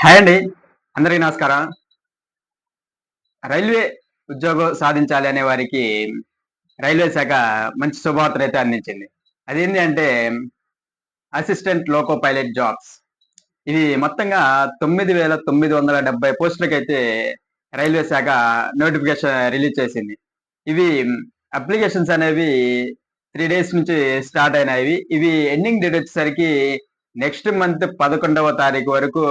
Hi అండి. అందరికి నమస్కారం. రైల్వే ఉద్యోగం సాధించాలి అనే వారికి రైల్వే శాఖ మంచి శుభవార్తనైతే అందించింది. అదేంది అంటే అసిస్టెంట్ లోకో పైలట్ జాబ్స్. ఇది మొత్తంగా 9,970 పోస్టులకైతే రైల్వే శాఖ నోటిఫికేషన్ రిలీజ్ చేసింది. ఇవి అప్లికేషన్స్ అనేవి 3 డేస్ నుంచి స్టార్ట్ అయినాయి. ఇవి ఎండింగ్ డేట్ వచ్చేసరికి నెక్స్ట్ మంత్ 11వ తారీఖు వరకు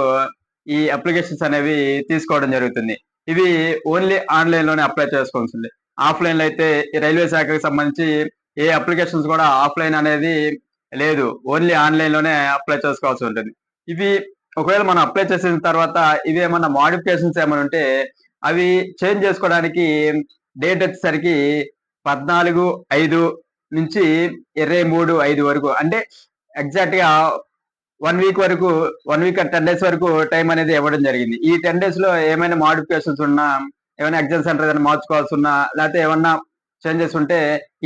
ఈ అప్లికేషన్స్ అనేవి తీసుకోవడం జరుగుతుంది. ఇవి ఓన్లీ ఆన్‌లైన్‌లోనే అప్లై చేసుకోవాల్సిందే. ఆఫ్‌లైన్‌లో అయితే ఈ రైల్వే శాఖకు సంబంధించి ఏ అప్లికేషన్స్ కూడా ఆఫ్‌లైన్ అనేది లేదు. ఓన్లీ ఆన్‌లైన్‌లోనే అప్లై చేసుకోవాల్సి ఉంటుంది. ఇవి ఒకవేళ మనం అప్లై చేసిన తర్వాత ఇవేమన్నా మోడిఫికేషన్స్ ఏమైనా ఉంటే అవి చేంజ్ చేసుకోవడానికి డేట్ వచ్చేసరికి 14/5 నుంచి 23/5 వరకు అంటే ఎగ్జాక్ట్‌గా 1 వీక్ వరకు 1 వీక్ 10 డేస్ వరకు టైం అనేది ఇవ్వడం జరిగింది. ఈ 10 డేస్‌లో ఏమైనా మోడిఫికేషన్స్ ఉన్నా, ఏమైనా ఎగ్జామ్ సెంటర్ ఏదైనా మార్చుకోవాల్సున్నా, లేతే ఏమన్నా చేంజెస్ ఉంటే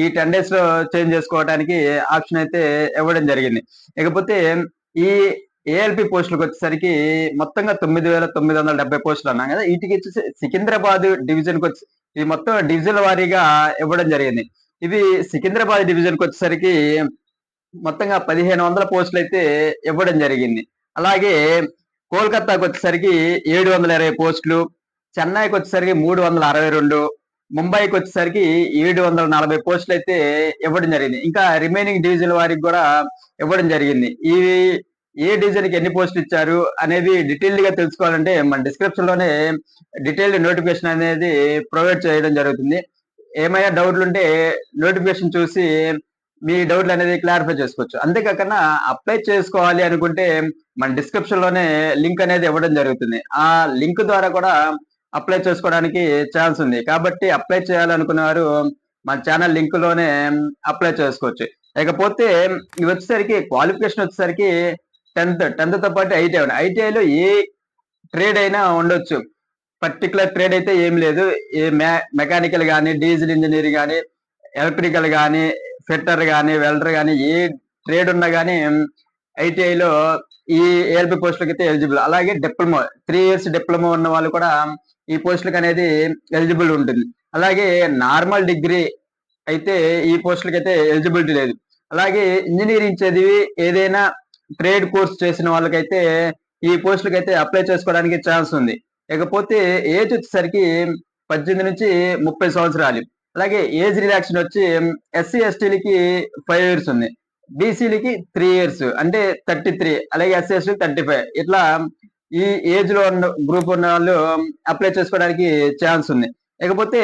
ఈ 10 డేస్‌లో చేంజ్ చేసుకోవడానికి ఆప్షన్ అయితే ఇవ్వడం జరిగింది. ఇకపోతే ఈ ఏఎల్‌పీ పోస్టులకొచ్చేసరికి మొత్తంగా 9,970 పోస్టులు అన్నాం కదా! ఈటికొచ్చేసి సికింద్రాబాద్ డివిజన్‌కొచ్చి ఇది మొత్తం డివిజన్‌ల వారీగా ఇవ్వడం జరిగింది. ఇవి సికింద్రాబాద్ డివిజన్‌కొచ్చేసరికి మొత్తంగా 1500 పోస్టులైతే ఇవ్వడం జరిగింది. అలాగే కోల్‌కత్తాకొచ్చేసరికి 720 పోస్టులు, చెన్నైకొచ్చేసరికి 362, ముంబైకొచ్చేసరికి 740 పోస్టులైతే ఇవ్వడం జరిగింది. ఇంకా రిమైనింగ్ డివిజన్‌ల వారికి గూడా ఇవ్వడం జరిగింది. ఇవి ఏ డివిజన్‌కి ఎన్ని పోస్టులిచ్చారు అనేది డీటెయిల్డ్‌గా తెలుసుకోవాలంటే మన డిస్క్రిప్షన్‌లోనే డీటెయిల్డ్ నోటిఫికేషన్ అనేది ప్రొవైడ్ చేయడం జరుగుతుంది. ఏమైనా డౌట్‌లుంటే నోటిఫికేషన్ చూసి మీ డౌట్‌లనేది క్లారిఫై చేసుకోవచ్చు. అంతే కాకుండా అప్లై చేసుకోవాలి అనుకుంటే మన డిస్క్రిప్షన్‌లోనే లింక్ అనేది ఇవ్వడం జరుగుతుంది. ఆ లింక్ ద్వారా కూడా అప్లై చేసుకోవడానికి ఛాన్స్ ఉంది. కాబట్టి అప్లై చేయాలనుకునేవారు మన ఛానల్ లింక్‌లోనే అప్లై చేసుకోవచ్చు. ఇకపోతే ఇవొచ్చేసరికి క్వాలిఫికేషన్ వచ్చేసరికి 10థ్‌తో పాటు ఐటీఐ ఉంది. ఐటీఐలో ఏ ట్రేడ్ అయినా ఉండొచ్చు. పర్టిక్యులర్ ట్రేడ్ అయితే ఏమి లేదు. ఏ మెకానికల్ గాని, డీజిల్ ఇంజినీర్ గాని, ఎలక్ట్రికల్ గాని, ఫిట్టర్ గాని, వెల్డర్ గాని ఏ ట్రేడ్ ఉన్నా గాని ఐటీఐలో ఈ ఏఎల్‌పీ పోస్టులకైతే ఎలిజిబుల్. అలాగే డిప్లొమా 3 ఇయర్స్ డిప్లొమా ఉన్న వాళ్ళు కూడా ఈ పోస్టులకనేది ఎలిజిబుల్ ఉంటుంది. అలాగే నార్మల్ డిగ్రీ అయితే ఈ పోస్టులకైతే ఎలిజిబిలిటీ లేదు. అలాగే ఇంజినీరింగ్ చదివి ఏదైనా ట్రేడ్ కోర్స్ చేసిన వాళ్ళకైతే ఈ పోస్టులకైతే అప్లై చేసుకోవడానికి ఛాన్స్ ఉంది. ఇకపోతే ఏజ్ వచ్చేసరికి 18-30 సంవత్సరాలు. అలాగే ఏజ్ రిలాక్సేషన్ వచ్చి ఎస్సీ, ఎస్టీలకి 5 ఇయర్స్ ఉంది. బీసీలకి 3 ఇయర్స్ అంటే 33 అలాగే ఎస్సీ, ఎస్టీలకి 35 ఇట్లా ఈ ఏజ్‌లో ఉన్న గ్రూప్ ఉన్నవాళ్ళు అప్లై చేసుకోవడానికి ఛాన్స్ ఉంది. ఇకపోతే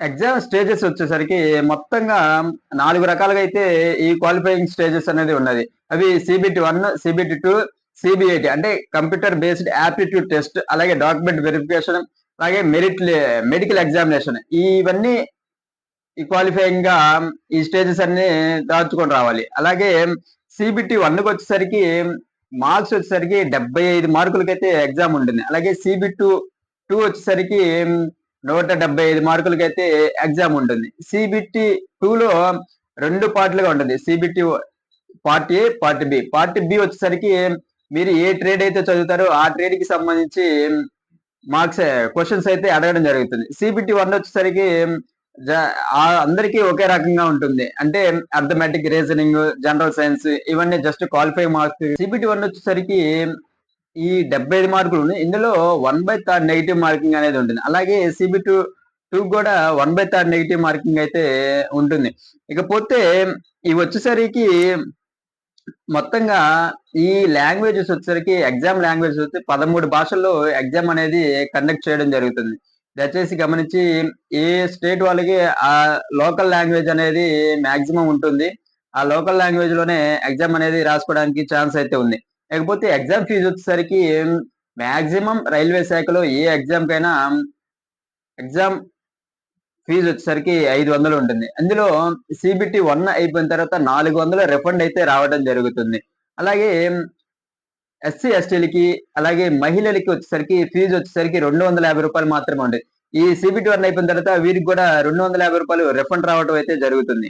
ఎగ్జామ్ స్టేజెస్ వచ్చేసరికి మొత్తంగా 4 రకాలుగా అయితే ఈ క్వాలిఫైయింగ్ స్టేజెస్ అనేది ఉన్నది. అవి సీబీటీ 1, సీబీటీ 2, సీబీఐటీ అంటే కంప్యూటర్ బేస్డ్ యాప్టిట్యూడ్ టెస్ట్, అలాగే డాక్యుమెంట్ వెరిఫికేషన్, అలాగే మెడికల్ ఎగ్జామినేషన్ ఇవన్నీ ఈ క్వాలిఫైయింగ్‌గా ఈ స్టేజెస్ అన్నీ దాటుకొని రావాలి. అలాగే సీబీటీ 1 వచ్చేసరికి మార్క్స్ వచ్చేసరికి 75 మార్కులకైతే ఎగ్జామ్ ఉంటుంది. అలాగే సీబీ 2 వచ్చేసరికి 175 మార్కులకైతే ఎగ్జామ్ ఉంటుంది. సీబీటీ 2లో 2 పార్ట్‌లుగా ఉంటుంది. CBT part A, part B. Part B వచ్చేసరికి మీరు ఏ ట్రేడ్ అయితే చదువుతారో ఆ ట్రేడ్‌కి సంబంధించి మార్క్స్ క్వెషన్స్ అయితే అడగడం జరుగుతుంది. సీబీటీ 1 వచ్చేసరికి జ అందరికీ ఒకే రకంగా ఉంటుంది. అంటే అర్థమెటిక్, రీజనింగ్, జనరల్ సైన్స్ ఇవన్నీ జస్ట్ క్వాలిఫై మార్క్స్. సీబీటీ 1 వచ్చేసరికి ఈ 75 మార్కులు ఇందులో 1/3 నెగెటివ్ మార్కింగ్ అనేది ఉంటుంది. అలాగే సీబీ 2 కూడా 1/3 నెగెటివ్ మార్కింగ్ అయితే ఉంటుంది. ఇకపోతే ఇవి వచ్చేసరికి మొత్తంగా ఈ లాంగ్వేజెస్ వచ్చేసరికి ఎగ్జామ్ లాంగ్వేజెస్ వచ్చి 13 భాషల్లో ఎగ్జామ్ అనేది కండక్ట్ చేయడం జరుగుతుంది. దయచేసి గమనించి ఏ స్టేట్ వాళ్ళకి ఆ లోకల్ లాంగ్వేజ్ అనేది మాక్సిమం ఉంటుంది. ఆ లోకల్ లాంగ్వేజ్ లోనే ఎగ్జామ్ అనేది రాసుకోవడానికి ఛాన్స్ అయితే ఉంది. లేకపోతే ఎగ్జామ్ ఫీజు వచ్చేసరికి మాక్సిమం రైల్వే శాఖలో ఏ ఎగ్జామ్ కైనా ఎగ్జామ్ ఫీజు వచ్చేసరికి 500 ఉంటుంది. అందులో సీబీటీ 1 అయిపోయిన తర్వాత 400 రిఫండ్ అయితే రావడం జరుగుతుంది. అలాగే ఎస్సీ, ఎస్టీలకి అలాగే మహిళలకి వచ్చేసరికి ఫీజు వచ్చేసరికి రూ. 250 మాత్రమే ఉండేది. ఈ సీబీటీ 1 అయిపోయిన తర్వాత వీరికి కూడా రూ. 250 రిఫండ్ రావడం అయితే జరుగుతుంది.